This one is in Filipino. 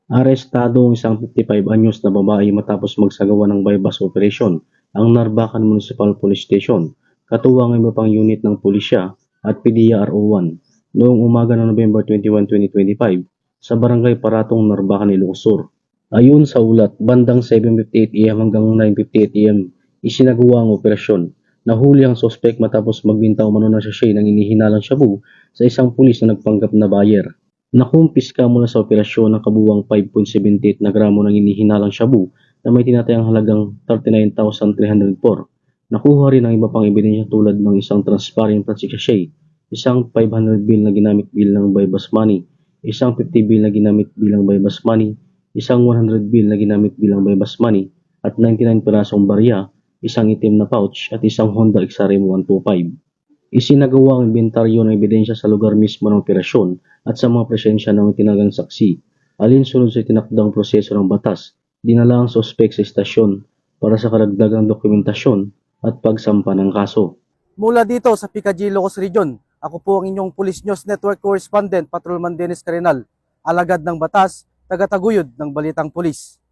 Arestado ang isang 55 anyos na babae matapos magsagawa ng bypass operation ang Narbacan Municipal Police Station, katuwang ang iba pang unit ng pulisya at PDEA-RO1 noong umaga ng November 21, 2025 sa Barangay Paratong, Narbacan, Ilocos Sur. Ayon sa ulat, bandang 7:58 AM hanggang 9:58 AM isinagawa ang operasyon. Nahuli ang sospek matapos magbinta umano ng sachet ng inihinalang shabu sa isang pulis na nagpanggap na buyer. Nakumpiska mula sa operasyon ang kabuuang 5.78 na gramo ng inihinalang shabu na may tinatayang halagang 39,304. Nakuha rin ang iba pang ebidensya tulad ng isang transparent plastic sachet, isang 500 bill na ginamit bilang bypass money, isang 50 bill na ginamit bilang bypass money, isang 100 bill na ginamit bilang bypass money, at 99 pirasong barya, isang itim na pouch at isang Honda XRM 125. Isinagawa ang inventaryo ng ebidensya sa lugar mismo ng operasyon at sa mga presensya ng itinagang saksi. Alinsunod sa tinakdang proseso ng batas, dinala ang sospek sa istasyon para sa karagdagang dokumentasyon at pagsampa ng kaso. Mula dito sa PKG Ilocos Region, ako po ang inyong Police News Network Correspondent, Patrolman Dennis Carenal, alagad ng batas, tagataguyod ng Balitang Pulis.